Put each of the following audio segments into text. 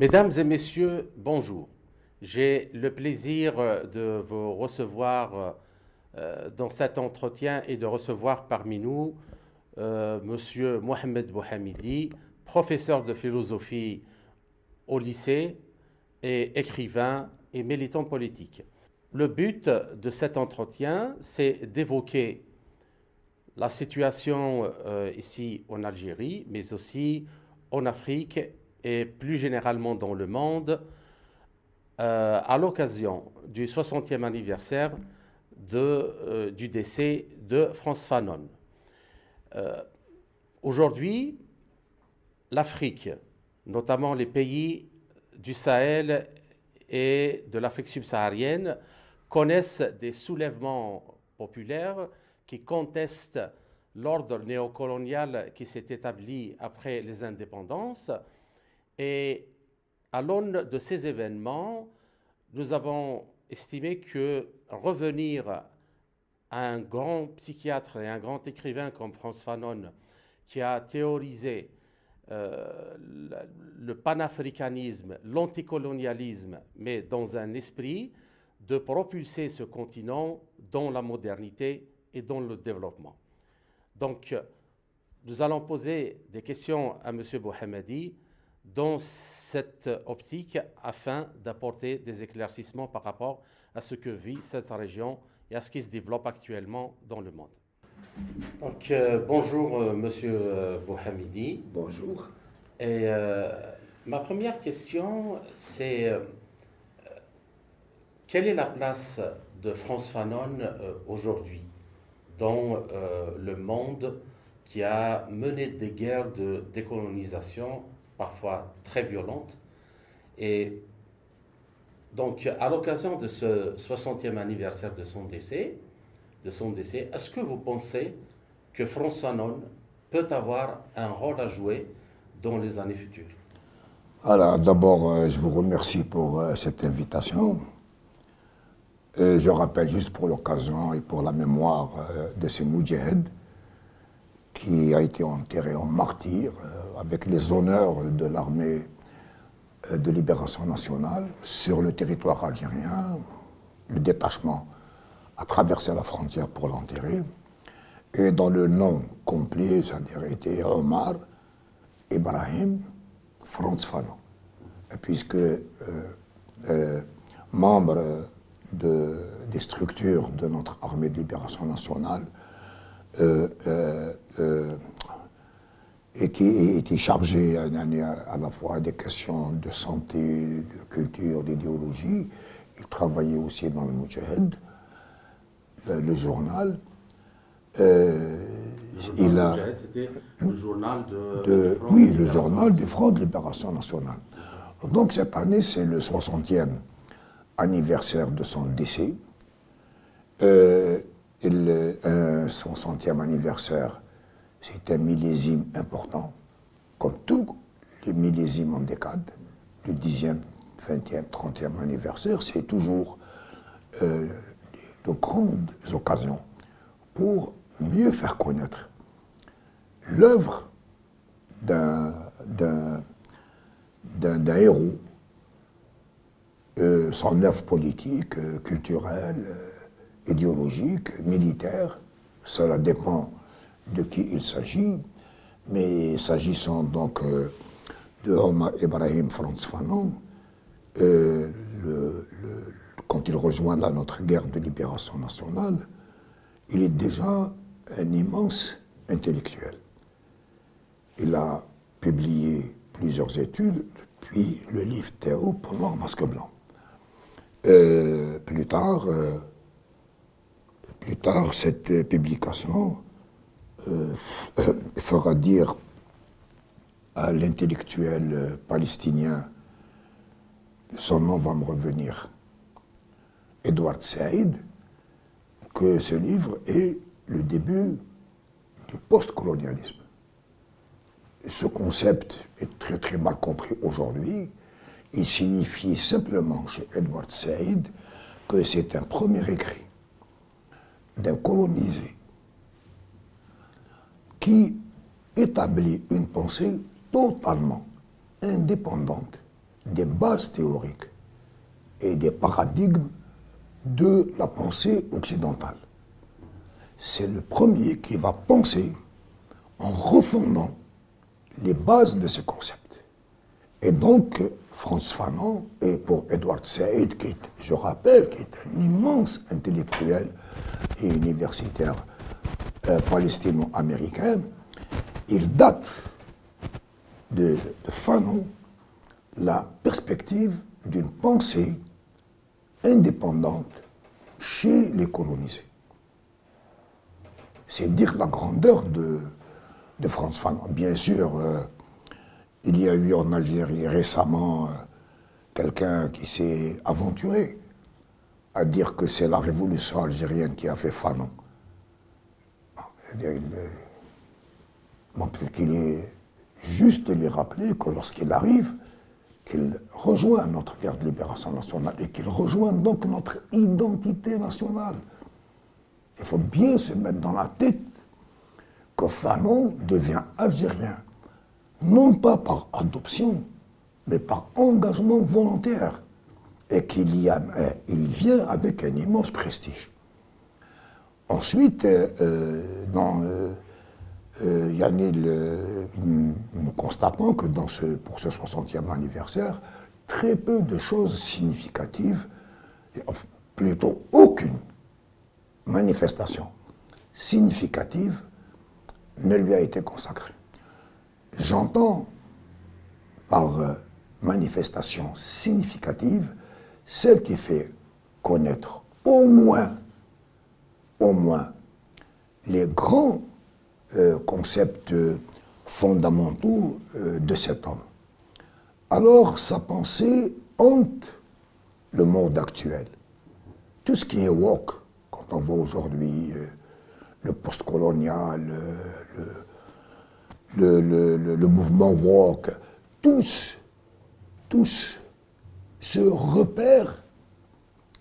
Mesdames et messieurs, bonjour. J'ai le plaisir de vous recevoir dans cet entretien et de recevoir parmi nous Monsieur Mohamed Bouhamidi, professeur de philosophie au lycée et écrivain et militant politique. Le but de cet entretien, c'est d'évoquer la situation ici en Algérie, mais aussi en Afrique et plus généralement dans le monde, à l'occasion du 60e anniversaire du décès de Frantz Fanon. Aujourd'hui, l'Afrique, notamment les pays du Sahel et de l'Afrique subsaharienne, connaissent des soulèvements populaires qui contestent l'ordre néocolonial qui s'est établi après les indépendances. Et à l'aune de ces événements, nous avons estimé que revenir à un grand psychiatre et un grand écrivain comme Frantz Fanon, qui a théorisé le panafricanisme, l'anticolonialisme, mais dans un esprit de propulser ce continent dans la modernité et dans le développement. Donc, nous allons poser des questions à M. Bouhamidi dans cette optique afin d'apporter des éclaircissements par rapport à ce que vit cette région et à ce qui se développe actuellement dans le monde. Donc, bonjour Monsieur Bouhamidi. Bonjour. Et ma première question, c'est quelle est la place de Frantz Fanon aujourd'hui dans le monde qui a mené des guerres de décolonisation parfois très violentes. Et donc, à l'occasion de ce 60e anniversaire de son décès, est-ce que vous pensez que Frantz Fanon peut avoir un rôle à jouer dans les années futures? Alors, d'abord, je vous remercie pour cette invitation. Je rappelle juste pour l'occasion et pour la mémoire de ce Moudjahed qui a été enterré en martyr avec les honneurs de l'armée de libération nationale sur le territoire algérien. Le détachement a traversé la frontière pour l'enterrer. Et dans le nom complet, c'est-à-dire était Omar Ibrahim Frantz Fanon. Puisque membre des structures de notre armée de libération nationale et qui était chargé à la fois des questions de santé, de culture, d'idéologie. Il travaillait aussi dans le Moudjahed, le journal. C'était le journal de Front oui, le journal du Front de Libération Nationale. Donc cette année, c'est le 60e anniversaire de son décès. Un 60e anniversaire, c'est un millésime important, comme tous les millésimes en décade. Le 10e, 20e, 30e anniversaire, c'est toujours de grandes occasions pour mieux faire connaître l'œuvre d'un héros, son œuvre politique, culturelle, idéologique, militaire. Cela dépend de qui il s'agit, mais s'agissant donc de Omar Ibrahim Frantz Fanon, quand il rejoint notre guerre de libération nationale, il est déjà un immense intellectuel. Il a publié plusieurs études, puis le livre Théo pour noir masque blanc. Plus tard, cette publication fera dire à l'intellectuel palestinien, son nom va me revenir, Edward Said, que ce livre est le début du post-colonialisme. Ce concept est très très mal compris aujourd'hui. Il signifie simplement chez Edward Said que c'est un premier écrit d'un colonisé qui établit une pensée totalement indépendante des bases théoriques et des paradigmes de la pensée occidentale. C'est le premier qui va penser en refondant les bases de ce concept. Et donc, Frantz Fanon, et pour Edward Said, qui est, je rappelle, qui est un immense intellectuel et universitaire palestino-américain, il date de Fanon la perspective d'une pensée indépendante chez les colonisés. C'est dire la grandeur de Frantz Fanon. Bien sûr, il y a eu en Algérie récemment quelqu'un qui s'est aventuré à dire que c'est la révolution algérienne qui a fait Fanon. Peut-être qu'il est juste de lui rappeler que lorsqu'il arrive, qu'il rejoint notre guerre de libération nationale et qu'il rejoint donc notre identité nationale. Il faut bien se mettre dans la tête que Fanon devient algérien, non pas par adoption, mais par engagement volontaire, et qu'il vient avec un immense prestige. Ensuite, nous constatons que pour ce 60e anniversaire, très peu de choses significatives, plutôt aucune manifestation significative ne lui a été consacrée. J'entends par manifestation significative celle qui fait connaître au moins les grands concepts fondamentaux de cet homme. Alors sa pensée hante le monde actuel. Tout ce qui est woke, quand on voit aujourd'hui le postcolonial, le mouvement woke, tous se repèrent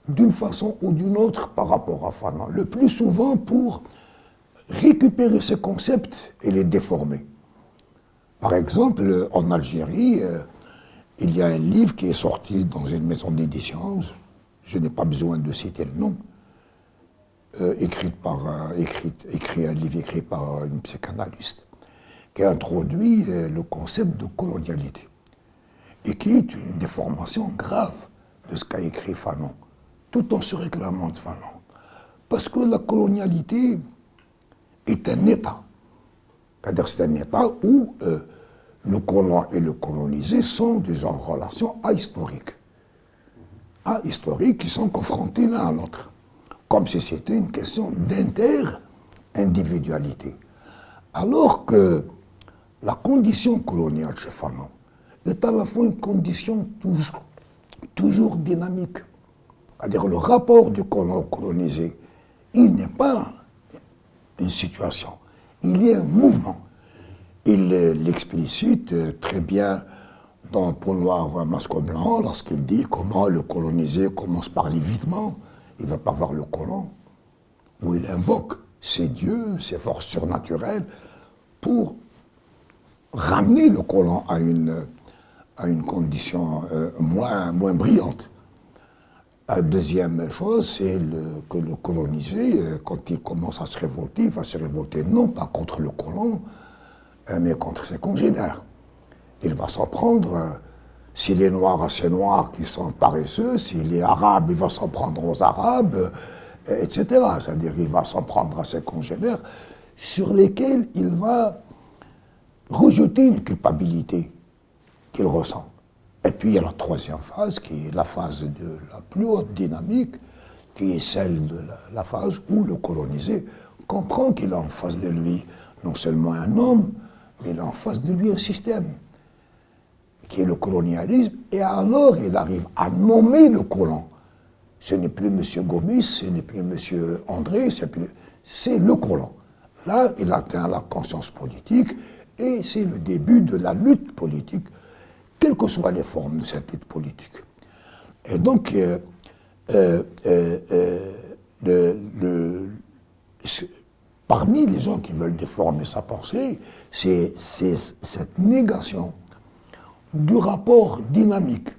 d'une façon ou d'une autre par rapport à Fanon. Le plus souvent pour récupérer ces concepts et les déformer. Par exemple, en Algérie, il y a un livre qui est sorti dans une maison d'édition, je n'ai pas besoin de citer le nom, écrit un livre écrit par une psychanalyste, qui a introduit le concept de colonialité, et qui est une déformation grave de ce qu'a écrit Fanon, tout en se réclamant de Fanon. Parce que la colonialité est un État. C'est-à-dire c'est un État où le colon et le colonisé sont en relation ahistorique. Ahistorique qui sont confrontés l'un à l'autre. Comme si c'était une question d'inter-individualité. Alors que la condition coloniale chez Fanon est à la fois une condition toujours dynamique. C'est-à-dire le rapport du colon au colonisé, il n'est pas une situation, il y a un mouvement. Il l'explicite très bien dans Peau noire, masque blanc, lorsqu'il dit comment le colonisé commence par l'évitement, il ne va pas voir le colon, où il invoque ses dieux, ses forces surnaturelles, pour ramener le colon à une condition moins brillante. La deuxième chose, c'est que le colonisé, quand il commence à se révolter, il va se révolter non pas contre le colon, mais contre ses congénères. Il va s'en prendre, s'il est noir, à ces noirs qui sont paresseux, s'il est arabe, il va s'en prendre aux arabes, etc. C'est-à-dire qu'il va s'en prendre à ses congénères, sur lesquels il va rejeter une culpabilité qu'il ressent. Et puis il y a la troisième phase, qui est la phase de la plus haute dynamique, qui est celle de la phase où le colonisé comprend qu'il a en face de lui non seulement un homme, mais il a en face de lui un système, qui est le colonialisme, et alors il arrive à nommer le colon. Ce n'est plus M. Gomis, ce n'est plus M. André, c'est le colon. Là, il atteint la conscience politique, et c'est le début de la lutte politique, quelles que soient les formes de cette lutte politique. Et donc, parmi les gens qui veulent déformer sa pensée, c'est cette négation du rapport dynamique.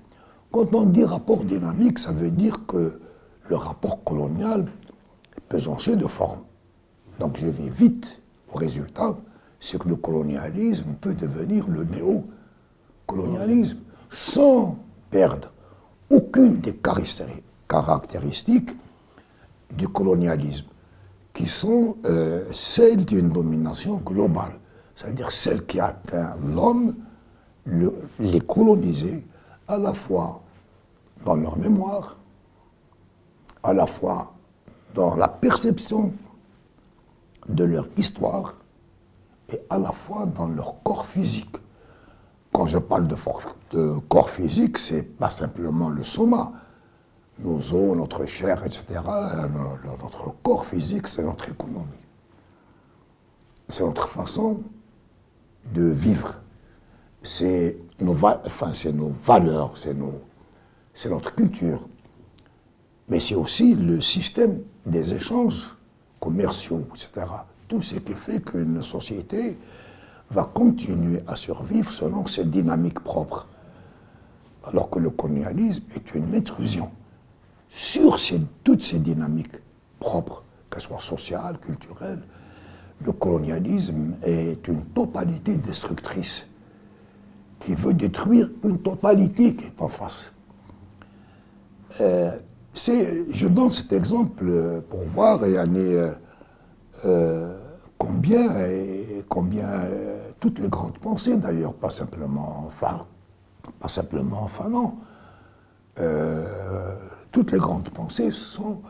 Quand on dit rapport dynamique, ça veut dire que le rapport colonial peut changer de forme. Donc je vais vite au résultat, c'est que le colonialisme peut devenir le néo-colonialisme sans perdre aucune des caractéristiques du colonialisme, qui sont celles d'une domination globale, c'est-à-dire celle qui atteint l'homme, les coloniser, à la fois dans leur mémoire, à la fois dans la perception de leur histoire, et à la fois dans leur corps physique. Quand je parle de corps physique, c'est pas simplement le soma, nos os, notre chair, etc. Notre corps physique, c'est notre économie. C'est notre façon de vivre. C'est nos valeurs, c'est notre culture. Mais c'est aussi le système des échanges commerciaux, etc. Tout ce qui fait qu'une société va continuer à survivre selon ses dynamiques propres. Alors que le colonialisme est une intrusion sur toutes ces dynamiques propres, qu'elles soient sociales, culturelles. Le colonialisme est une totalité destructrice qui veut détruire une totalité qui est en face. Je donne cet exemple pour voir combien toutes les grandes pensées, d'ailleurs, pas simplement Fanon, toutes les grandes pensées sont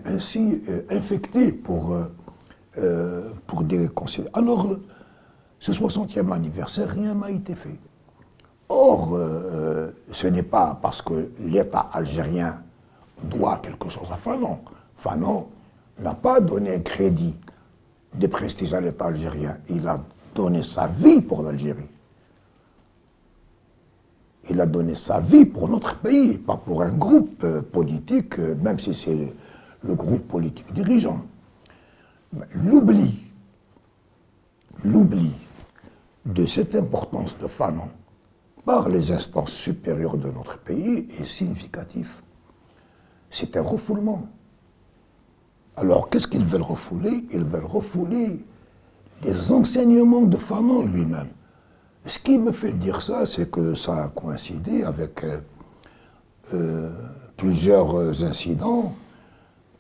ainsi infectées pour des considérations. Alors, ce 60e anniversaire, rien n'a été fait. Or, ce n'est pas parce que l'État algérien doit quelque chose à Fanon. Fanon n'a pas donné un crédit de prestige à l'État algérien. Il a donné sa vie pour l'Algérie. Il a donné sa vie pour notre pays, pas pour un groupe politique, même si c'est le groupe politique dirigeant. L'oubli de cette importance de Fanon par les instances supérieures de notre pays est significatif. C'est un refoulement. Alors, qu'est-ce qu'ils veulent refouler? Ils veulent refouler les enseignements de Fanon lui-même. Ce qui me fait dire ça, c'est que ça a coïncidé avec plusieurs incidents.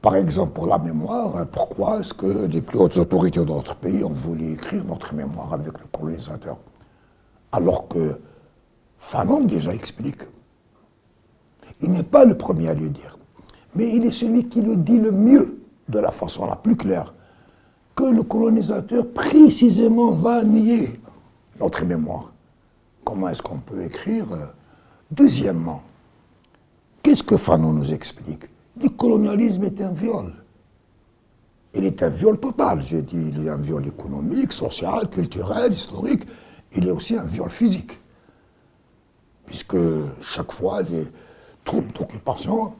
Par exemple, pour la mémoire, pourquoi est-ce que les plus hautes autorités de notre pays ont voulu écrire notre mémoire avec le colonisateur? Alors que Fanon déjà explique. Il n'est pas le premier à le dire, mais il est celui qui le dit le mieux, de la façon la plus claire, que le colonisateur précisément va nier notre mémoire. Comment est-ce qu'on peut écrire? Deuxièmement, qu'est-ce que Fanon nous explique? Le colonialisme est un viol. Il est un viol total. J'ai dit, il est un viol économique, social, culturel, historique. Il est aussi un viol physique. Puisque chaque fois, les troupes d'occupation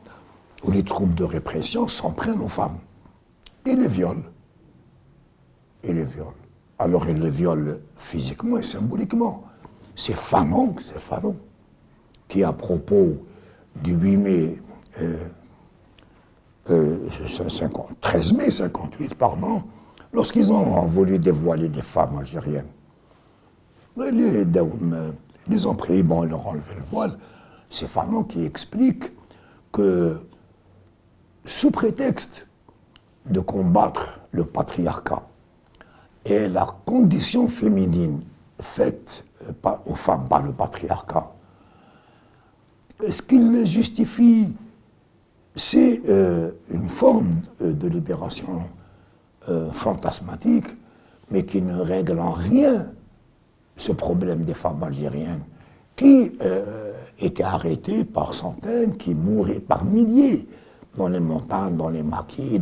ou les troupes de répression s'en prennent aux femmes. Et les violent. Alors ils les violent physiquement et symboliquement. C'est Fanon, qui à propos du 8 mai 13 mai 58, pardon, lorsqu'ils ont voulu dévoiler les femmes algériennes, les ont pris, bon, ils leur ont enlevé le voile. C'est Fanon qui explique que, sous prétexte de combattre le patriarcat et la condition féminine faite aux femmes par le patriarcat, ce qu'il justifie, c'est une forme de libération fantasmatique, mais qui ne règle en rien ce problème des femmes algériennes qui étaient arrêtées par centaines, qui mouraient par milliers dans les montagnes, dans les maquis,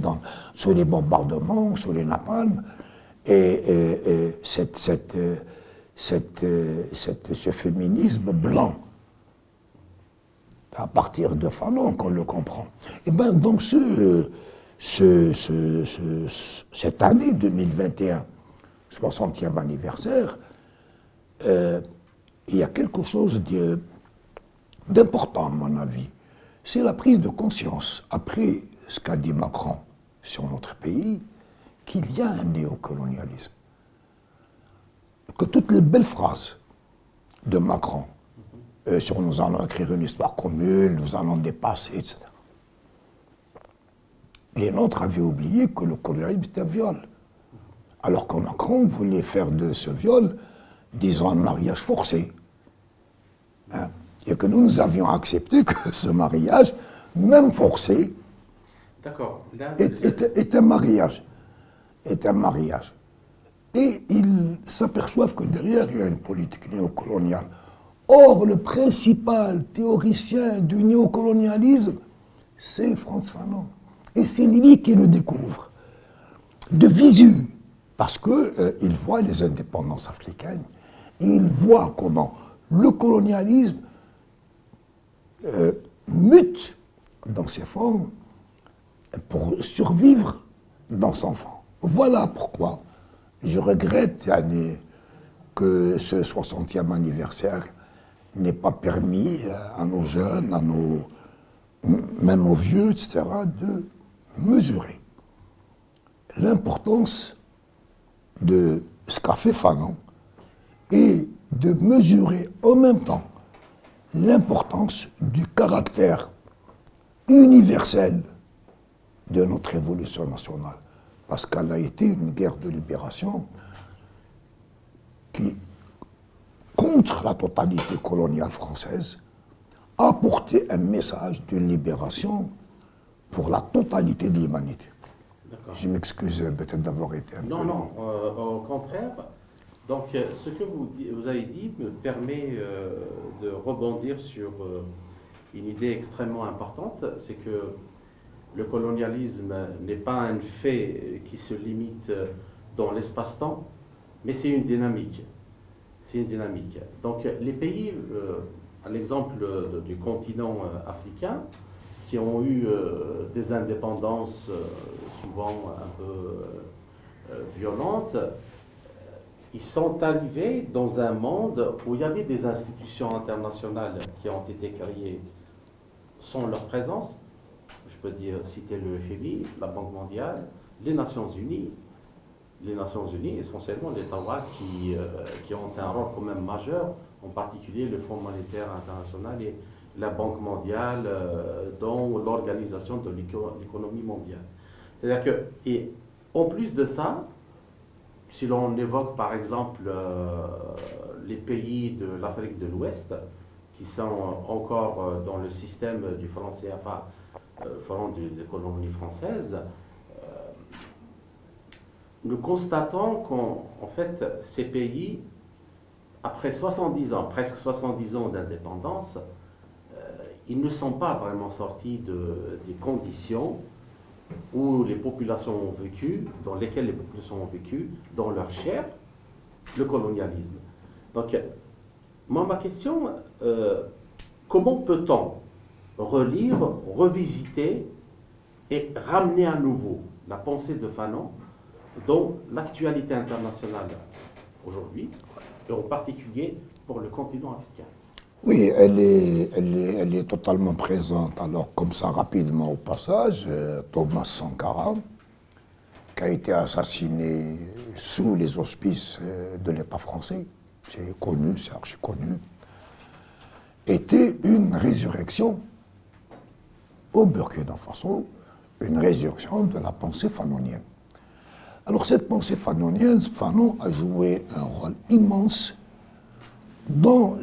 sous les bombardements, sous les napalms. Et ce féminisme blanc, à partir de Fanon qu'on le comprend. Et bien donc cette année 2021, 60e anniversaire, il y a quelque chose d'important, à mon avis. C'est la prise de conscience, après ce qu'a dit Macron sur notre pays, qu'il y a un néocolonialisme. Que toutes les belles phrases de Macron sur nous allons écrire une histoire commune, nous allons dépasser, etc. Les nôtres avaient oublié que le colonialisme était un viol. Alors que Macron voulait faire de ce viol, disons, un mariage forcé. Hein? Et que nous avions accepté que ce mariage, même forcé, est un mariage. Est un mariage. Et ils s'aperçoivent que derrière, il y a une politique néocoloniale. Or, le principal théoricien du néocolonialisme, c'est Frantz Fanon. Et c'est lui qui le découvre. De visu, parce qu'il voit les indépendances africaines, et il voit comment le colonialisme mute dans ses formes pour survivre dans son fond. Voilà pourquoi je regrette que ce 60e anniversaire n'ait pas permis à nos jeunes, même aux vieux, etc., de mesurer l'importance de ce qu'a fait Fanon et de mesurer en même temps l'importance du caractère universel de notre révolution nationale. Parce qu'elle a été une guerre de libération qui, contre la totalité coloniale française, a apporté un message d'une libération pour la totalité de l'humanité. Je m'excuse peut-être d'avoir été un peu long. Non, au contraire. Donc, ce que vous avez dit me permet de rebondir sur une idée extrêmement importante, c'est que le colonialisme n'est pas un fait qui se limite dans l'espace-temps, mais c'est une dynamique. C'est une dynamique. Donc, les pays, à l'exemple du continent africain, qui ont eu des indépendances souvent un peu violentes, ils sont arrivés dans un monde où il y avait des institutions internationales qui ont été créées sans leur présence. Je peux citer le FMI, la Banque mondiale, les Nations Unies. Les Nations Unies, essentiellement les Ottawa, qui ont un rôle quand même majeur, en particulier le Fonds monétaire international et la Banque mondiale dans l'organisation de l'économie mondiale. C'est-à-dire que, et en plus de ça, si l'on évoque par exemple les pays de l'Afrique de l'Ouest, qui sont encore dans le système du franc CFA, franc de l'économie française, nous constatons qu'en fait, ces pays, après 70 ans, presque 70 ans d'indépendance, ils ne sont pas vraiment sortis des conditions où les populations ont vécu, dans lesquelles les populations ont vécu, dans leur chair, le colonialisme. Donc, moi, ma question, comment peut-on relire, revisiter et ramener à nouveau la pensée de Fanon dans l'actualité internationale aujourd'hui, et en particulier pour le continent africain? Oui, elle est totalement présente. Alors, comme ça, rapidement au passage, Thomas Sankara, qui a été assassiné sous les auspices de l'État français, c'est connu, c'est archi connu, était une résurrection au Burkina Faso, une résurrection de la pensée fanonienne. Alors, cette pensée fanonienne, Fanon a joué un rôle immense dans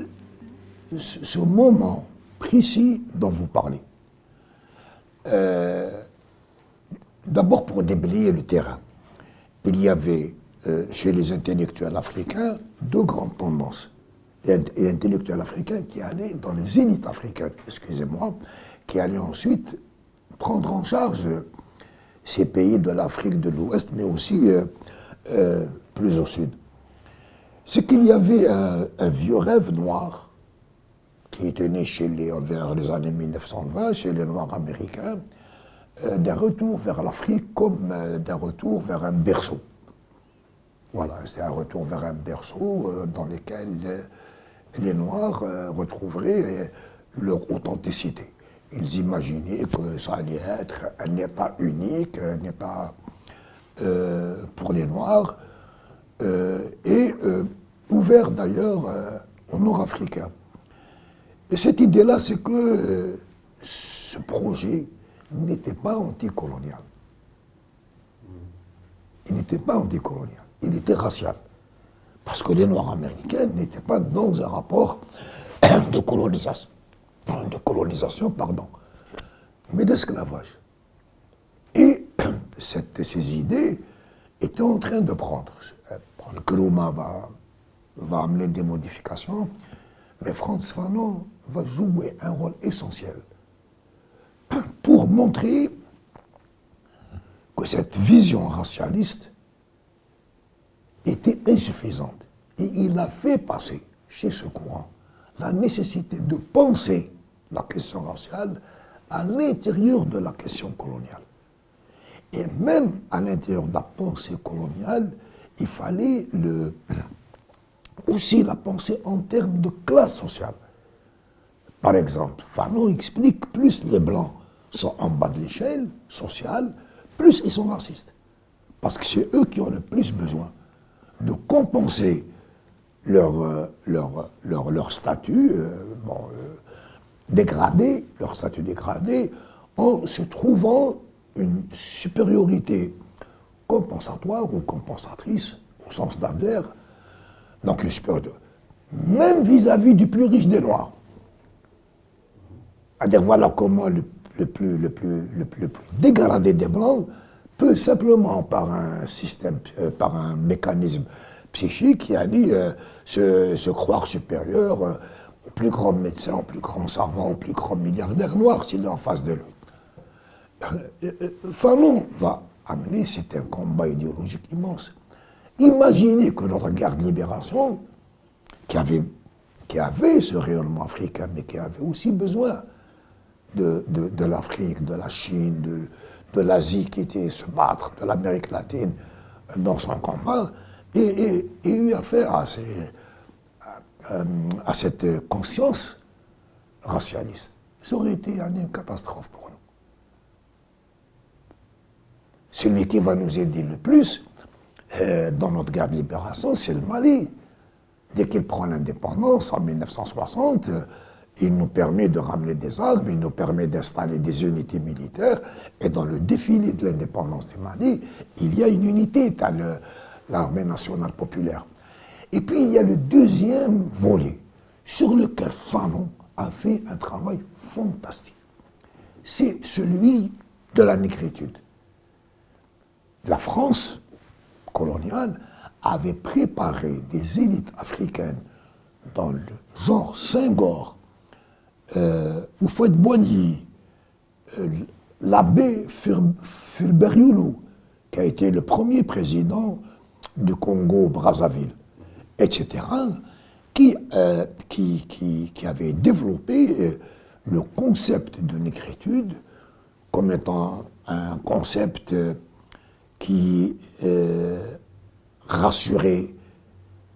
ce moment précis dont vous parlez. D'abord pour déblayer le terrain. Il y avait chez les intellectuels africains deux grandes tendances. Les intellectuels africains qui allaient dans les élites africaines, excusez-moi, qui allaient ensuite prendre en charge ces pays de l'Afrique de l'Ouest, mais aussi plus au sud. C'est qu'il y avait un vieux rêve noir qui était né vers les années 1920, chez les Noirs américains, d'un retour vers l'Afrique comme d'un retour vers un berceau. Voilà, c'est un retour vers un berceau dans lequel les Noirs retrouveraient leur authenticité. Ils imaginaient que ça allait être un État unique, un État pour les Noirs, et ouvert d'ailleurs aux Nord-Africains. Et cette idée-là, c'est que ce projet n'était pas anticolonial. Il n'était pas anticolonial, il était racial. Parce que les Noirs américains n'étaient pas dans un rapport de colonisation, mais d'esclavage. Et ces idées étaient en train de prendre. Nkrumah va amener des modifications, mais Frantz Fanon va jouer un rôle essentiel pour montrer que cette vision racialiste était insuffisante. Et il a fait passer chez ce courant la nécessité de penser la question raciale à l'intérieur de la question coloniale. Et même à l'intérieur de la pensée coloniale, il fallait aussi la penser en termes de classe sociale. Par exemple, Fanon explique plus les Blancs sont en bas de l'échelle sociale, plus ils sont racistes. Parce que c'est eux qui ont le plus besoin de compenser leur statut dégradé, en se trouvant une supériorité compensatoire ou compensatrice, au sens d'Adler, donc une supériorité, même vis-à-vis du plus riche des Noirs. C'est-à-dire, voilà comment le plus dégradé des Blancs peut simplement, par un mécanisme psychique, qui a dit se croire supérieur au plus grand médecin, au plus grand savant, au plus grand milliardaire noir s'il est en face de lui. Fanon va amener, c'est un combat idéologique immense. Imaginez que notre guerre de libération, qui avait ce rayonnement africain, mais qui avait aussi besoin de l'Afrique, de la Chine, de l'Asie qui était se battre, de l'Amérique latine dans son combat, et eu affaire à cette conscience racialiste. Ça aurait été une catastrophe pour nous. Celui qui va nous aider le plus dans notre guerre de libération, c'est le Mali. Dès qu'il prend l'indépendance en 1960, il nous permet de ramener des armes, il nous permet d'installer des unités militaires, et dans le défilé de l'indépendance du Mali, il y a une unité, l'armée nationale populaire. Et puis il y a le deuxième volet, sur lequel Fanon a fait un travail fantastique. C'est celui de la négritude. La France coloniale avait préparé des élites africaines dans le genre Senghor, Houphouët-Boigny, l'abbé Fulbert Youlou, qui a été le premier président du Congo-Brazzaville, etc., qui avait développé le concept de négritude comme étant un concept qui rassurait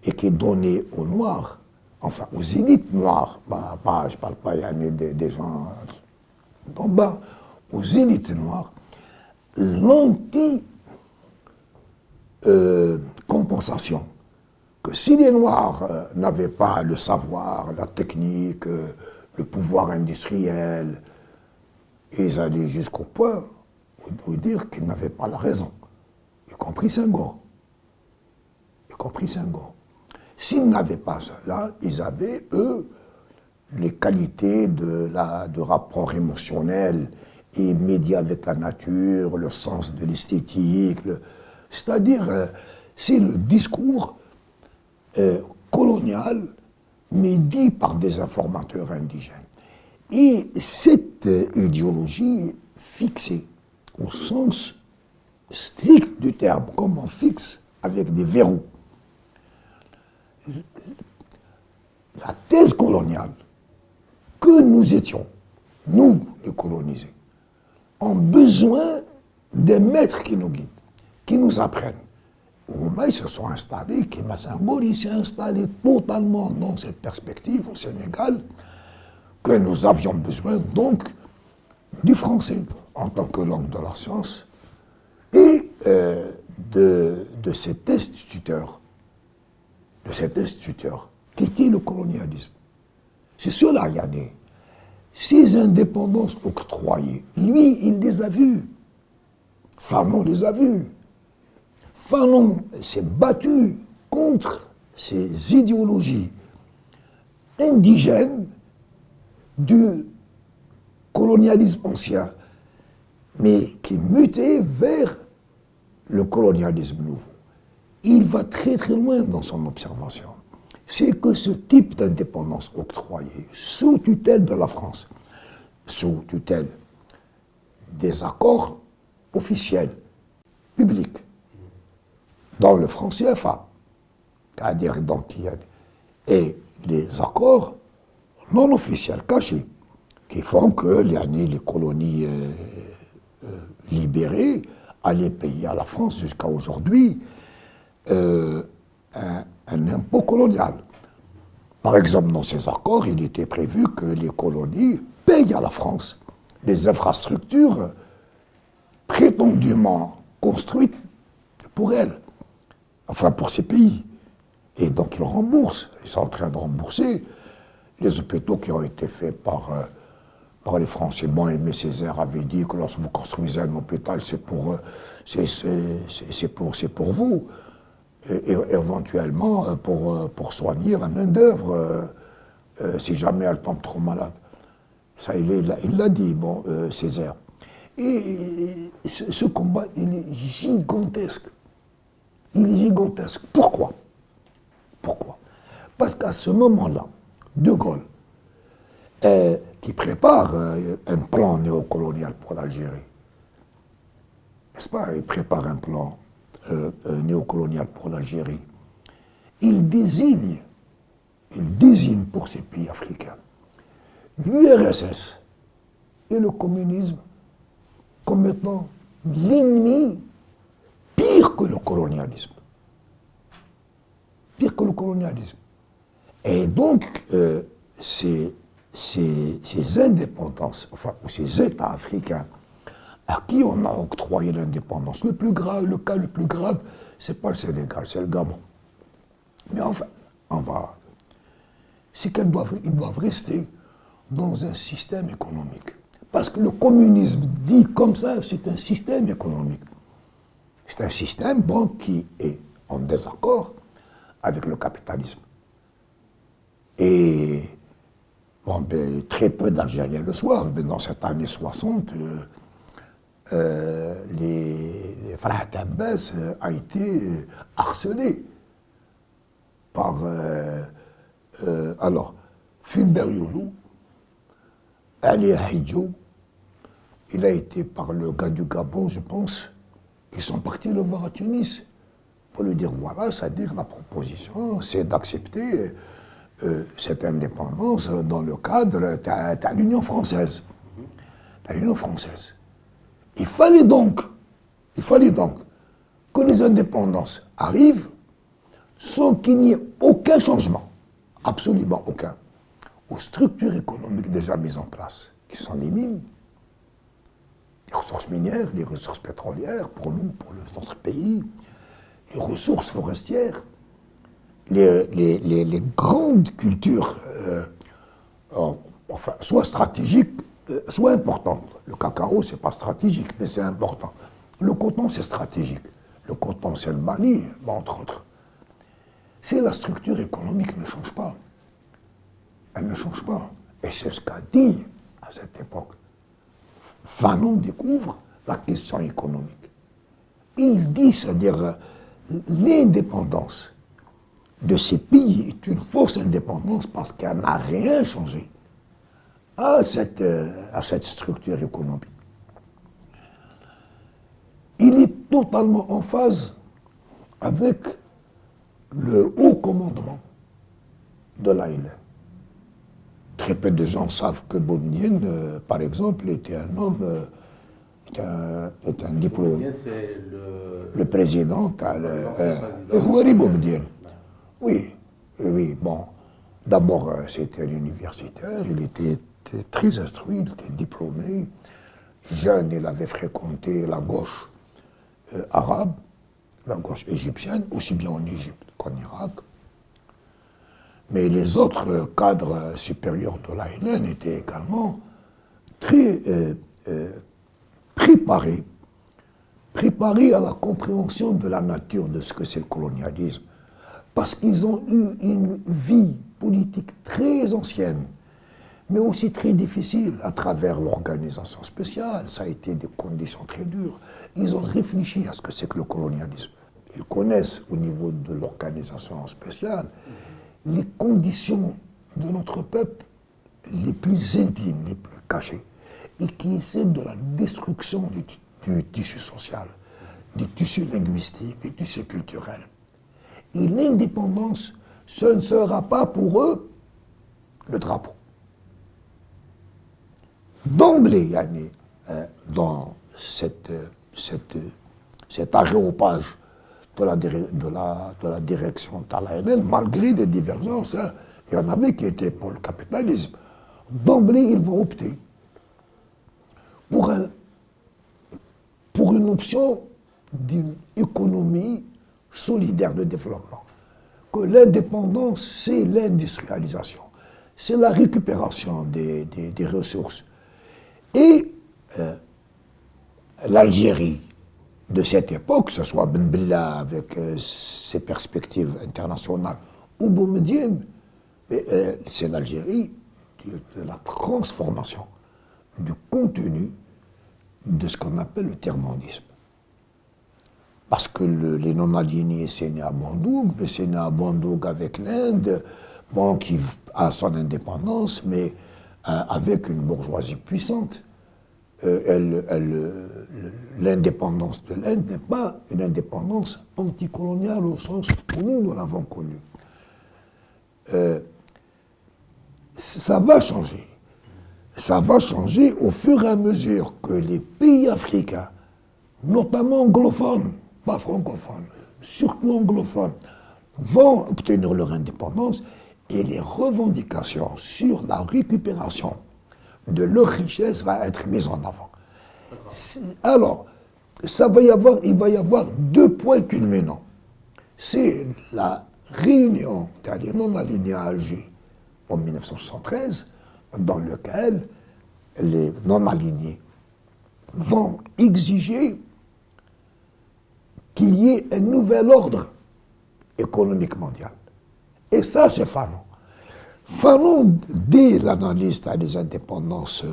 et qui donnait aux Noirs, enfin aux élites noires, je ne parle pas, il y a des gens d'en bas, aux élites noires, l'anti-compensation. Que si les Noirs n'avaient pas le savoir, la technique, le pouvoir industriel, ils allaient jusqu'au point de dire qu'ils n'avaient pas la raison, y compris Senghor. S'ils n'avaient pas cela, ils avaient, eux, les qualités de rapport émotionnel et immédiat avec la nature, le sens de l'esthétique, c'est-à-dire, c'est le discours colonial, mais dit par des informateurs indigènes. Et cette idéologie fixée, au sens strict du terme, comme on fixe avec des verrous, la thèse coloniale que nous étions, nous, les colonisés, ont besoin des maîtres qui nous guident, qui nous apprennent. Roumains se sont installés, Kéma Senghor, il s'est installé totalement dans cette perspective au Sénégal, que nous avions besoin donc du français en tant que langue de la science et de cet instituteur, qui était le colonialisme. C'est cela, Yanné. Ces indépendances octroyées, lui, il les a vues. Fanon les a vues. Fanon s'est battu contre ces idéologies indigènes du colonialisme ancien, mais qui mutait vers le colonialisme nouveau. Il va très très loin dans son observation. C'est que ce type d'indépendance octroyée sous tutelle de la France, sous tutelle des accords officiels, publics, dans le franc CFA, c'est-à-dire donc il y a, et les accords non officiels, cachés, qui font que les colonies libérées allaient payer à la France jusqu'à aujourd'hui un impôt colonial. Par exemple, dans ces accords, il était prévu que les colonies payent à la France les infrastructures prétendument construites pour elles, enfin pour ces pays. Et donc ils remboursent, ils sont en train de rembourser les hôpitaux qui ont été faits par les Français. Bon, Aimé Césaire avait dit que lorsque vous construisez un hôpital, c'est pour vous. Et éventuellement pour soigner la main-d'œuvre si jamais elle tombe trop malade. Ça, il l'a dit, bon, Césaire. Et ce combat, il est gigantesque. Il est gigantesque. Pourquoi? Pourquoi? Parce qu'à ce moment-là, De Gaulle, qui prépare un plan néocolonial pour l'Algérie, n'est-ce pas? Il prépare un plan néocolonial pour l'Algérie. Il désigne pour ces pays africains l'URSS et le communisme comme étant l'ennemi pire que le colonialisme. Pire que le colonialisme. Et donc, ces indépendances, enfin, ces États africains à qui on a octroyé l'indépendance. Le cas le plus grave, c'est pas le Sénégal, c'est le Gabon. Mais enfin, c'est qu'ils doivent rester dans un système économique. Parce que le communisme dit comme ça, c'est un système économique. C'est un système, bon, qui est en désaccord avec le capitalisme. Et, bon, ben, très peu d'Algériens le soient, mais dans cette année 60, les Farhat Abbas a été harcelé par alors Fulbert Youlou, Ali Ahidjo, il a été par le gars du Gabon, je pense, qui sont partis le voir à Tunis pour lui dire voilà, c'est-à-dire la proposition, c'est d'accepter cette indépendance dans le cadre de l'Union française. L'Union française. Il fallait donc que les indépendances arrivent sans qu'il n'y ait aucun changement, absolument aucun, aux structures économiques déjà mises en place, qui sont les mines, les ressources minières, les ressources pétrolières, pour nous, pour notre pays, les ressources forestières, les grandes cultures, enfin, soit stratégiques, soit importantes. Le cacao, c'est pas stratégique, mais c'est important. Le coton, c'est stratégique. Le coton, c'est le Mali, entre autres. Si la structure économique ne change pas, elle ne change pas. Et c'est ce qu'a dit à cette époque. Fanon découvre la question économique. Il dit, c'est-à-dire, l'indépendance de ces pays est une fausse indépendance parce qu'elle n'a rien changé à cette structure économique. Il est totalement en phase avec le haut commandement de l'ALN. Très peu de gens savent que Boumedienne, par exemple, était un homme est un diplôme. C'est le président, Houari Boumediene. Oui, oui, bon. D'abord, c'était un universitaire, il était très instruit, il était diplômé. Jeune, il avait fréquenté la gauche arabe, la gauche égyptienne, aussi bien en Égypte qu'en Irak. Mais les autres cadres supérieurs de l'ANN étaient également très préparés à la compréhension de la nature de ce que c'est le colonialisme. Parce qu'ils ont eu une vie politique très ancienne, mais aussi très difficile à travers l'organisation spéciale. Ça a été des conditions très dures. Ils ont réfléchi à ce que c'est que le colonialisme. Ils connaissent au niveau de l'organisation spéciale les conditions de notre peuple les plus intimes, les plus cachées, et qui essaient de la destruction du tissu social, du tissu linguistique, du tissu culturel. Et l'indépendance, ce ne sera pas pour eux le drapeau. D'emblée, dans cet aréopage de la direction de l'ANN, malgré des divergences, il y en avait qui étaient pour le capitalisme. D'emblée, ils vont opter pour une option d'une économie solidaire de développement. Que l'indépendance, c'est l'industrialisation, c'est la récupération des ressources. Et l'Algérie de cette époque, que ce soit Ben Bella avec ses perspectives internationales ou Boumediene, c'est l'Algérie de la transformation du contenu de ce qu'on appelle le tiers-mondisme. Parce que les non-alignés, c'est né à Bandung, mais c'est né à Bandung avec l'Inde, bon, qui a son indépendance, mais avec une bourgeoisie puissante. L'indépendance de l'Inde n'est pas une indépendance anticoloniale au sens où nous l'avons connue. Ça va changer. Ça va changer au fur et à mesure que les pays africains, notamment anglophones, pas francophones, surtout anglophones, vont obtenir leur indépendance et les revendications sur la récupération de leur richesse va être mises en avant. Alors, il va y avoir deux points culminants. C'est la réunion, c'est-à-dire non alignée à Alger en 1973, dans lequel les non-alignés vont exiger qu'il y ait un nouvel ordre économique mondial. Et ça, c'est Fanon. Fanon, dès l'analyse des indépendances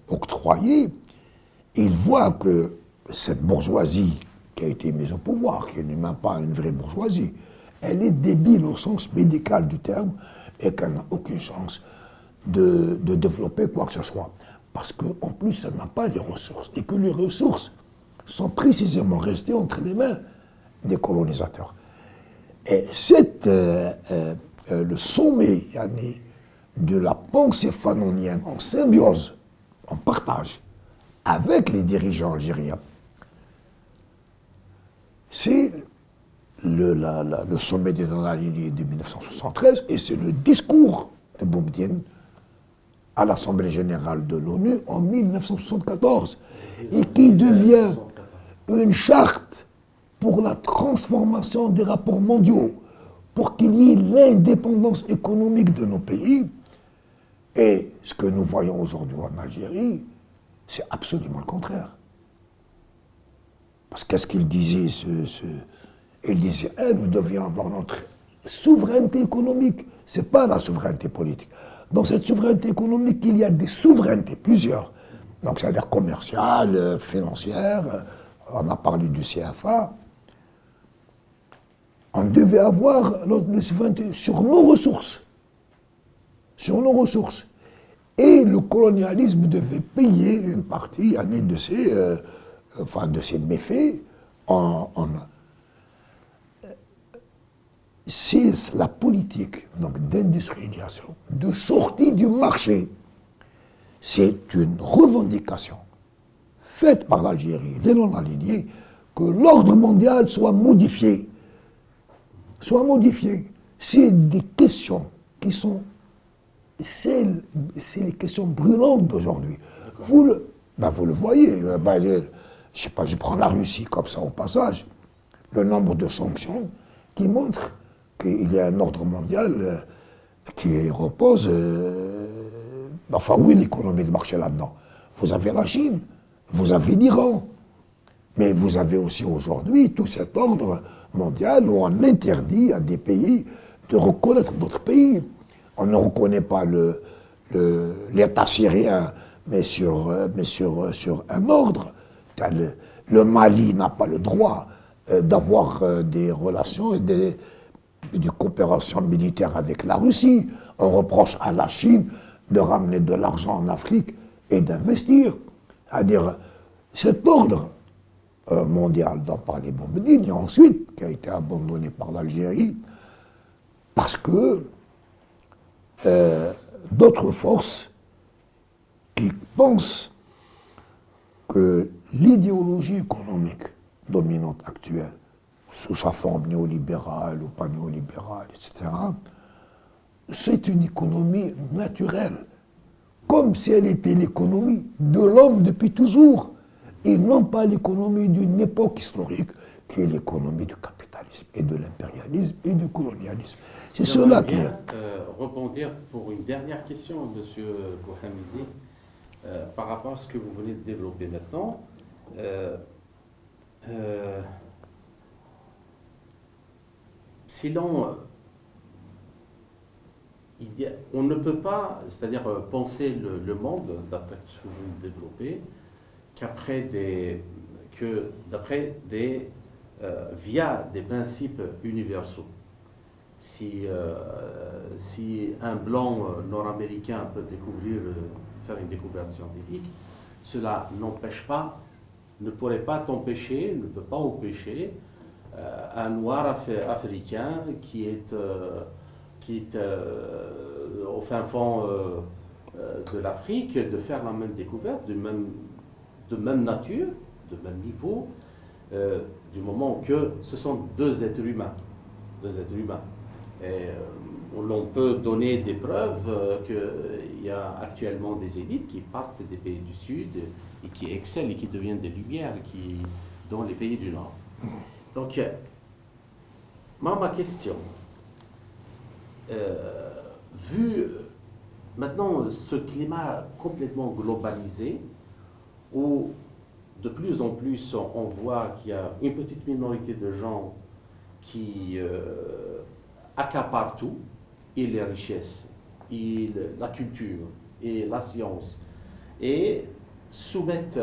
octroyées, il voit que cette bourgeoisie qui a été mise au pouvoir, qui n'est même pas une vraie bourgeoisie, elle est débile au sens médical du terme et qu'elle n'a aucune chance de développer quoi que ce soit. Parce qu'en plus, elle n'a pas les ressources et que les ressources sont précisément restées entre les mains des colonisateurs. Et c'est le sommet de la pensée fanonienne en symbiose, en partage avec les dirigeants algériens. C'est le sommet des non-alignés de 1973 et c'est le discours de Boumediene à l'Assemblée générale de l'ONU en 1974 et qui devient une charte pour la transformation des rapports mondiaux, pour qu'il y ait l'indépendance économique de nos pays. Et ce que nous voyons aujourd'hui en Algérie, c'est absolument le contraire. Parce qu'est-ce qu'il disait il disait, nous devions avoir notre souveraineté économique. Ce n'est pas la souveraineté politique. Dans cette souveraineté économique, il y a des souverainetés, plusieurs. Donc, c'est-à-dire commerciales, financières, on a parlé du CFA. On devait avoir notre souveraineté sur nos ressources. Sur nos ressources. Et le colonialisme devait payer une partie de ses méfaits c'est la politique d'industrialisation, de sortie du marché. C'est une revendication faite par l'Algérie, les non-alignés, que l'ordre mondial soit modifié. Soit modifié. C'est des questions qui sont... C'est les questions brûlantes d'aujourd'hui. Vous le voyez. Je sais pas, je prends la Russie comme ça au passage. Le nombre de sanctions qui montrent qu'il y a un ordre mondial qui repose... enfin, oui, l'économie de marché là-dedans. Vous avez la Chine, vous avez l'Iran, mais vous avez aussi aujourd'hui tout cet ordre mondial où on interdit à des pays de reconnaître d'autres pays. On ne reconnaît pas l'État syrien, mais sur un ordre. Le Mali n'a pas le droit d'avoir des relations et des coopérations militaires avec la Russie. On reproche à la Chine de ramener de l'argent en Afrique et d'investir. C'est-à-dire, cet ordre mondial dont parlait Boumediene, et ensuite, qui a été abandonné par l'Algérie, parce que d'autres forces qui pensent que l'idéologie économique dominante actuelle, sous sa forme néolibérale ou pas néolibérale, etc., c'est une économie naturelle, comme si elle était l'économie de l'homme depuis toujours, et non pas l'économie d'une époque historique, qui est l'économie du capitalisme, et de l'impérialisme, et du colonialisme. C'est cela qui est... rebondir pour une dernière question, M. Bouhamidi, par rapport à ce que vous venez de développer maintenant. Si l'on... on ne peut pas, c'est-à-dire penser le monde, d'après ce que vous développez, via des principes universaux. Si un blanc nord-américain peut faire une découverte scientifique, cela ne pourrait pas t'empêcher, ne peut pas empêcher un noir africain qui est au fin fond de l'Afrique de faire la même découverte, de même nature, de même niveau, du moment que ce sont deux êtres humains. Et l'on peut donner des preuves qu'il y a actuellement des élites qui partent des pays du Sud et qui excellent et qui deviennent des lumières dans les pays du Nord. Donc, ma question, vu maintenant ce climat complètement globalisé, où de plus en plus on voit qu'il y a une petite minorité de gens qui accaparent tout, et les richesses, et la culture, et la science, et soumettent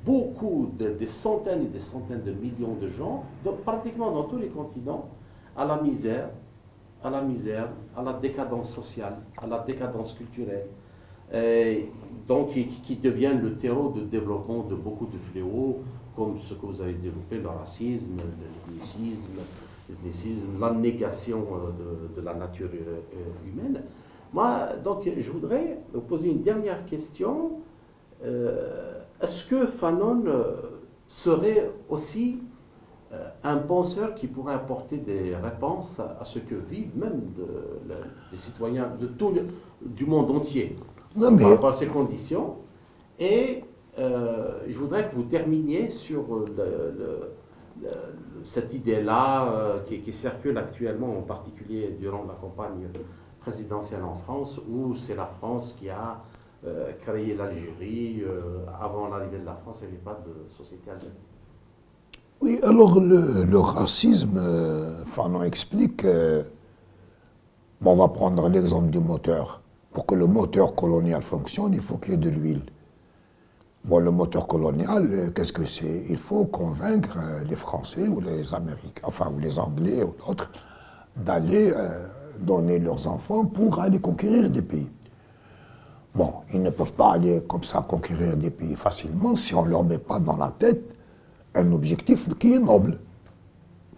des centaines et des centaines de millions de gens, pratiquement dans tous les continents, à la misère, à la décadence sociale, à la décadence culturelle, et donc qui deviennent le terreau de développement de beaucoup de fléaux, comme ce que vous avez développé, le racisme, l'ethnicisme, la négation de la nature humaine. Moi, donc, je voudrais vous poser une dernière question. Est-ce que Fanon serait aussi un penseur qui pourrait apporter des réponses à ce que vivent même les citoyens du monde entier par rapport à ces conditions? Et je voudrais que vous terminiez sur cette idée-là qui circule actuellement, en particulier durant la campagne présidentielle en France, où c'est la France qui a créé l'Algérie. Avant l'arrivée de la France, il n'y avait pas de société algérienne. Oui, alors le racisme, Fanon explique, on va prendre l'exemple du moteur. Pour que le moteur colonial fonctionne, il faut qu'il y ait de l'huile. Bon, le moteur colonial, qu'est-ce que c'est? Il faut convaincre les Français ou les Américains, enfin, ou les Anglais ou d'autres, d'aller donner leurs enfants pour aller conquérir des pays. Bon, ils ne peuvent pas aller comme ça conquérir des pays facilement si on ne leur met pas dans la tête un objectif qui est noble.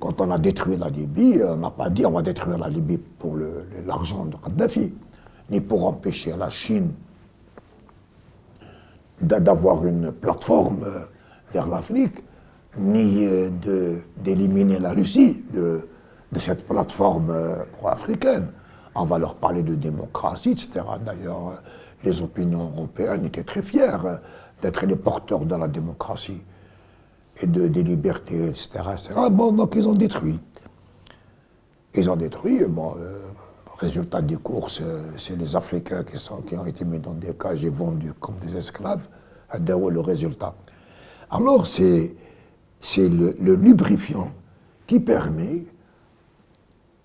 Quand on a détruit la Libye, on n'a pas dit on va détruire la Libye pour l'argent de Kadhafi, ni pour empêcher la Chine d'avoir une plateforme vers l'Afrique, ni d'éliminer la Russie de cette plateforme pro-africaine. On va leur parler de démocratie, etc. D'ailleurs, les opinions européennes étaient très fières d'être les porteurs de la démocratie et des libertés, etc., etc. Bon, donc ils ont détruit. Ils ont détruit, bon, résultat des courses, c'est les Africains qui ont été mis dans des cages et vendus comme des esclaves. Le résultat. Alors, c'est le lubrifiant qui permet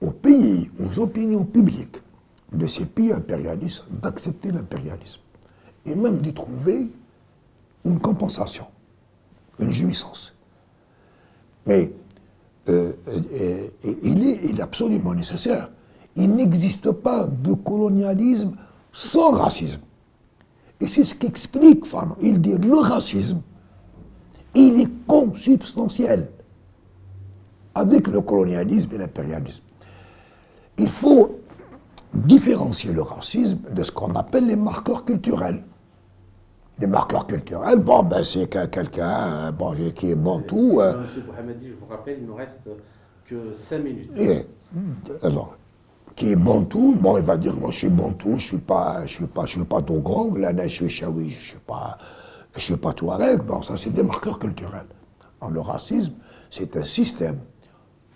aux pays, aux opinions publiques de ces pays impérialistes d'accepter l'impérialisme et même d'y trouver une compensation, une jouissance. Mais il est absolument nécessaire. Il n'existe pas de colonialisme sans racisme. Et c'est ce qu'explique Fanon. Il dit le racisme, il est consubstantiel avec le colonialisme et l'impérialisme. Il faut différencier le racisme de ce qu'on appelle les marqueurs culturels. Les marqueurs culturels, bon, ben, c'est quelqu'un bon, qui est bantou. Monsieur Bouhamadi, je vous rappelle, il ne nous reste que 5 minutes. Et, alors, qui est bantou, bon, il va dire, moi, je suis bantou, je suis pas Dogon, là, je suis Chaoui, je suis pas Touareg. Bon, ça, c'est des marqueurs culturels. Alors, le racisme, c'est un système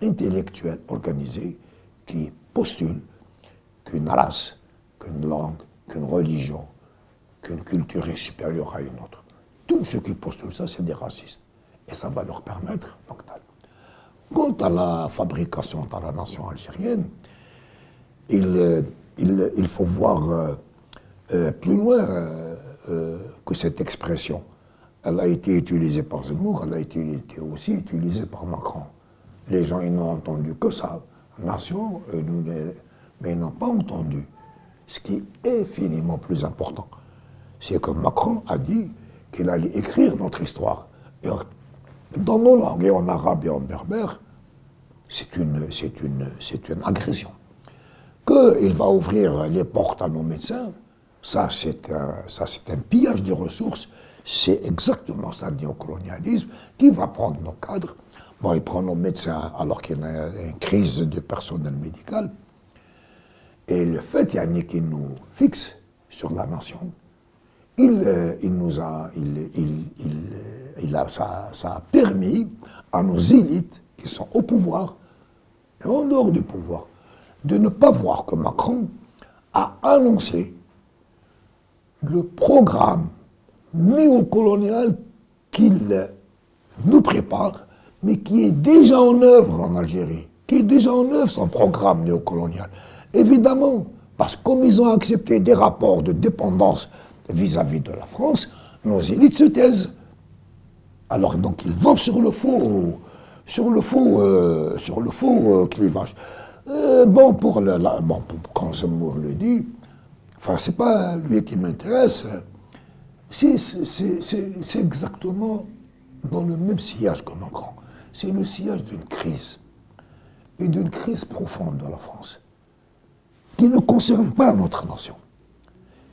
intellectuel organisé qui postule qu'une race, qu'une langue, qu'une religion, qu'une culture est supérieure à une autre. Tous ceux qui postulent ça, c'est des racistes. Et ça va leur permettre, donc, quant à la fabrication dans la nation algérienne, il faut voir plus loin que cette expression. Elle a été utilisée par Zemmour, elle a été aussi utilisée par Macron. Les gens, ils n'ont entendu que ça, nation, mais ils n'ont pas entendu ce qui est infiniment plus important. C'est que Macron a dit qu'il allait écrire notre histoire. Et dans nos langues, et en arabe et en berbère, c'est une agression. Qu'il va ouvrir les portes à nos médecins, ça c'est un pillage des ressources, c'est exactement ça le néocolonialisme, qui va prendre nos cadres. Bon, il prend nos médecins alors qu'il y a une crise de personnel médical. Et le fait, Yannick, qu'il nous fixe sur la nation, ça a permis à nos élites qui sont au pouvoir et en dehors du pouvoir de ne pas voir que Macron a annoncé le programme néocolonial qu'il nous prépare, mais qui est déjà en œuvre en Algérie, qui est déjà en œuvre son programme néocolonial. Évidemment, parce que comme ils ont accepté des rapports de dépendance vis-à-vis de la France, nos élites se taisent. Alors donc ils vont sur le faux clivage. Bon, quand Zemmour le dit, enfin c'est pas lui qui m'intéresse, c'est exactement dans le même sillage que Macron. C'est le sillage d'une crise, et d'une crise profonde de la France, qui ne concerne pas notre nation,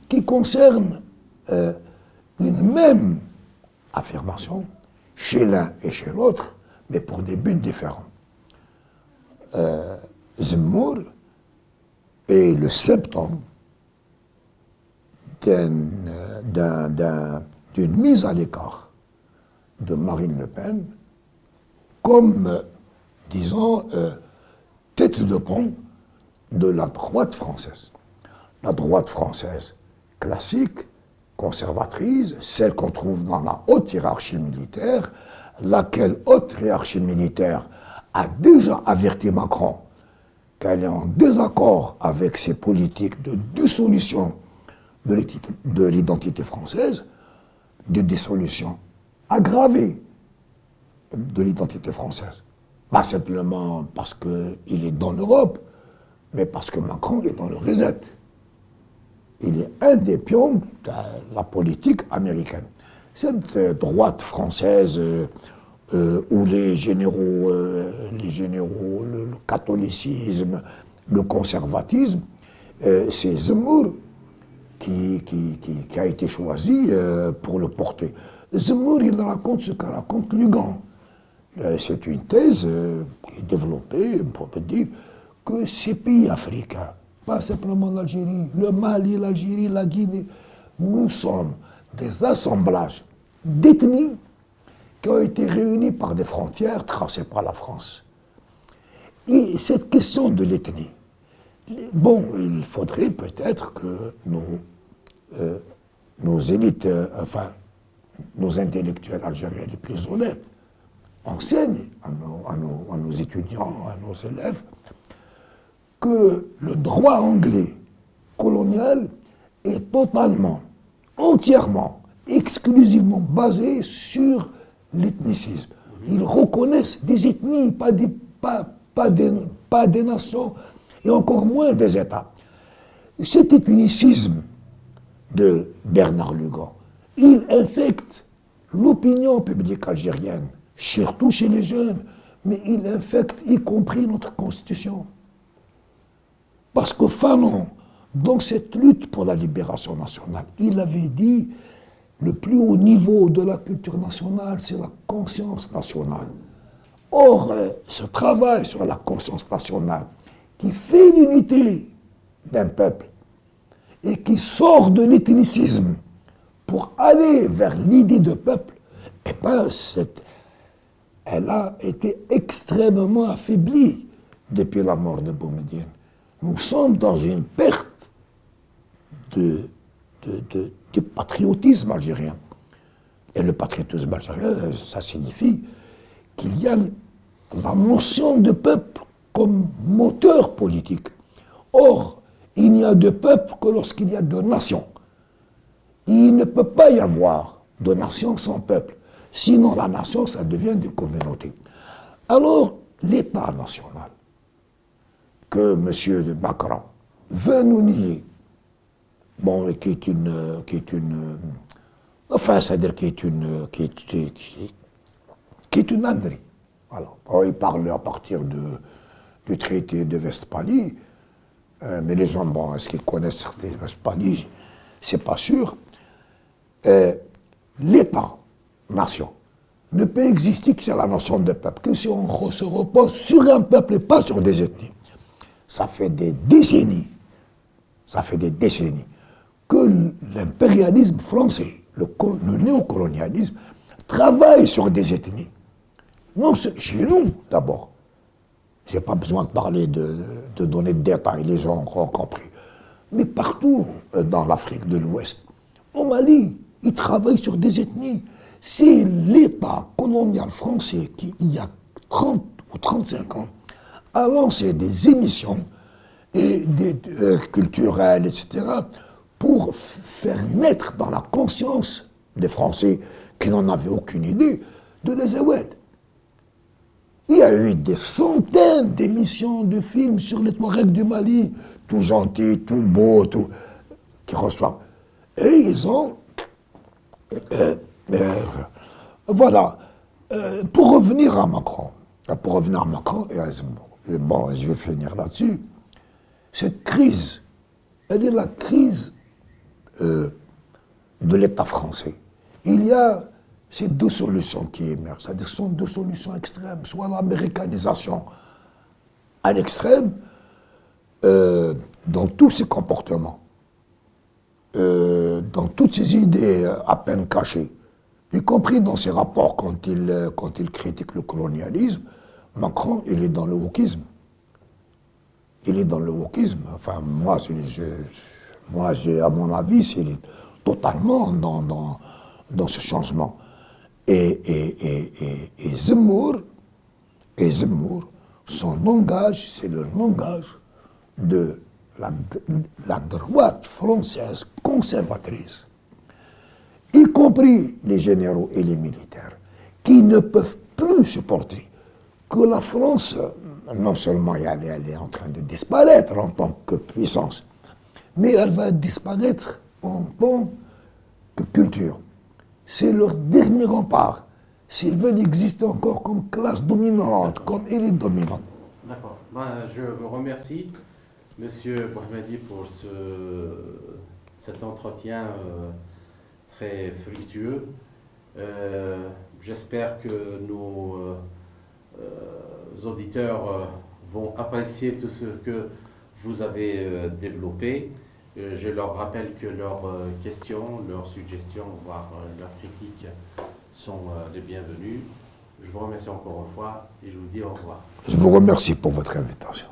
qui concerne une même affirmation chez l'un et chez l'autre, mais pour des buts différents. Zemmour est le symptôme d'une mise à l'écart de Marine Le Pen comme, disons, tête de pont de la droite française. La droite française classique, conservatrice, celle qu'on trouve dans la haute hiérarchie militaire, laquelle haute hiérarchie militaire a déjà averti Macron qu'elle est en désaccord avec ses politiques de dissolution de l'identité française, de dissolution aggravée de l'identité française. Pas simplement parce qu'il est dans l'Europe, mais parce que Macron est dans le reset. Il est un des pions de la politique américaine. Cette droite française où les généraux, le catholicisme, le conservatisme, c'est Zemmour qui a été choisi pour le porter. Zemmour, il raconte ce qu'a raconte Lugan. C'est une thèse qui est développée pour dire que ces pays africains, pas simplement l'Algérie, le Mali, l'Algérie, la Guinée, nous sommes des assemblages d'ethnies qui ont été réunies par des frontières tracées par la France. Et cette question de l'ethnie, bon, il faudrait peut-être que nos élites, enfin, nos intellectuels algériens les plus honnêtes, enseignent à nos étudiants, à nos élèves, que le droit anglais colonial est totalement, entièrement, exclusivement basé sur l'ethnicisme. Ils reconnaissent des ethnies, pas des nations, et encore moins des États. Cet ethnicisme de Bernard Lugan, il infecte l'opinion publique algérienne, surtout chez les jeunes, mais il infecte y compris notre Constitution. Parce que Fanon, dans cette lutte pour la libération nationale, il avait dit le plus haut niveau de la culture nationale, c'est la conscience nationale. Or, ce travail sur la conscience nationale, qui fait l'unité d'un peuple et qui sort de l'ethnicisme pour aller vers l'idée de peuple, eh bien, elle a été extrêmement affaiblie depuis la mort de Boumedienne. Nous sommes dans une perte du patriotisme algérien. Et le patriotisme algérien, ça signifie qu'il y a la notion de peuple comme moteur politique. Or, il n'y a de peuple que lorsqu'il y a de nations. Il ne peut pas y avoir de nation sans peuple. Sinon, la nation, ça devient une communauté. Alors, l'État national, que M. Macron veut nous nier, bon, qui est une ânerie. Alors, il parle à partir du traité de Westphalie, mais les gens, bon, est-ce qu'ils connaissent le traité de Westphalie? C'est pas sûr. L'État-nation ne peut exister que sur la notion de peuple, que si on se repose sur un peuple et pas sur des ethnies. Ça fait des décennies que l'impérialisme français, le néocolonialisme, travaille sur des ethnies. Non, chez nous, d'abord. Je n'ai pas besoin de parler, de donner de détails, les gens ont compris. Mais partout dans l'Afrique de l'Ouest, au Mali, ils travaillent sur des ethnies. C'est l'État colonial français qui, il y a 30 ou 35 ans, a lancé des émissions culturelles, etc., pour faire naître dans la conscience des Français qui n'en avaient aucune idée de l'Azawad. Il y a eu des centaines d'émissions de films sur les Touaregs du Mali, tout gentils, tout beaux, tout, qui reçoivent. Et ils ont... voilà. Pour revenir à Macron, et à Zemmour, bon, je vais finir là-dessus, cette crise, elle est la crise de l'État français. Il y a ces deux solutions qui émergent, c'est-à-dire ce sont deux solutions extrêmes, soit l'américanisation à l'extrême, dans tous ses comportements, dans toutes ses idées à peine cachées, y compris dans ses rapports quand il critique le colonialisme. Macron, il est dans le wokisme. Il est dans le wokisme. Enfin, moi, à mon avis, c'est totalement dans ce changement. Et Zemmour, son langage, c'est le langage de la droite française conservatrice, y compris les généraux et les militaires, qui ne peuvent plus supporter que la France, non seulement elle est en train de disparaître en tant que puissance, mais elle va disparaître en tant que culture. C'est leur dernier rempart, s'ils veulent exister encore comme classe dominante, comme élite dominante. D'accord. Ben, je vous remercie, Monsieur Bouhamadi, pour cet entretien très fructueux. J'espère que nos auditeurs vont apprécier tout ce que vous avez développé. Je leur rappelle que leurs questions, leurs suggestions, voire leurs critiques sont les bienvenues. Je vous remercie encore une fois et je vous dis au revoir. Je vous remercie pour votre invitation.